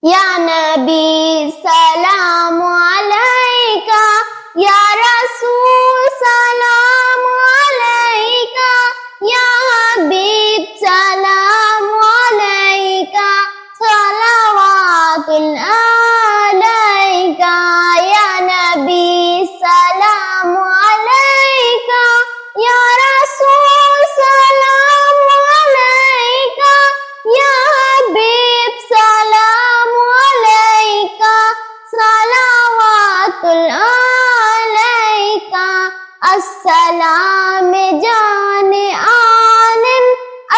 یا نبی سلام علیکہ، یا رسول سلام علیکہ، یا حبیب سلام علیکہ، صلوات علیکہ، یا نبی سلام علیکہ، یا رسول سلام علیکہ، یا حبیب سلام علیکہ، صلوات علیکہ۔ السلام جان عالم،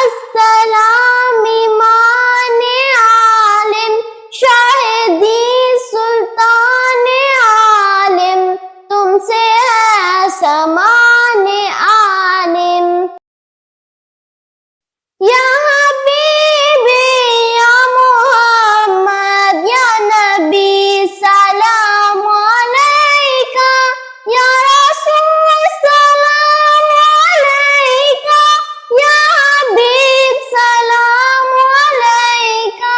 السلام ایمان عالم، شاہدی سلطان عالم، تم سے ہے سمان عالم۔ یا حبیبی یا محمد، یا نبی سلام علیکہ، یا رسول سلام علیکہ، یا حبیب سلام علیکہ،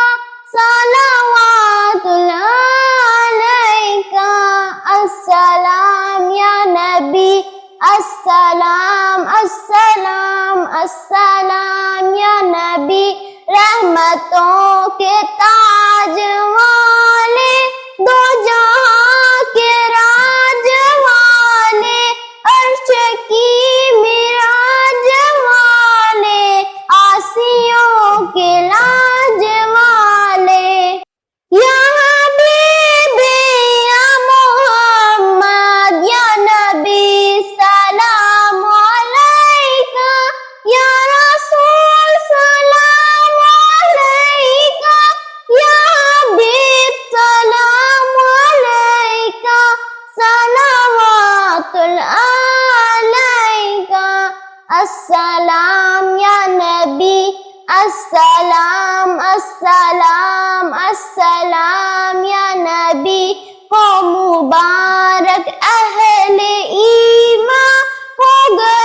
صلوات علیکہ۔ السلام یا نبی، السلام السلام السلام یا نبی، رحمتوں کے تاج والے، دو جہاں کے راج والے، عرش کی معراج والے، آسیوں کے لاج والے۔ یا حبیبی یا محمد، یا نبی سلام علیکہ، یا رسول سلام علیکہ، یا حبیب سلام علیکہ، صلوات علیکہ۔ السلام یا نبی، السلام السلام السلام یا نبی، ہو مبارک اہل ایمان، ہو گئے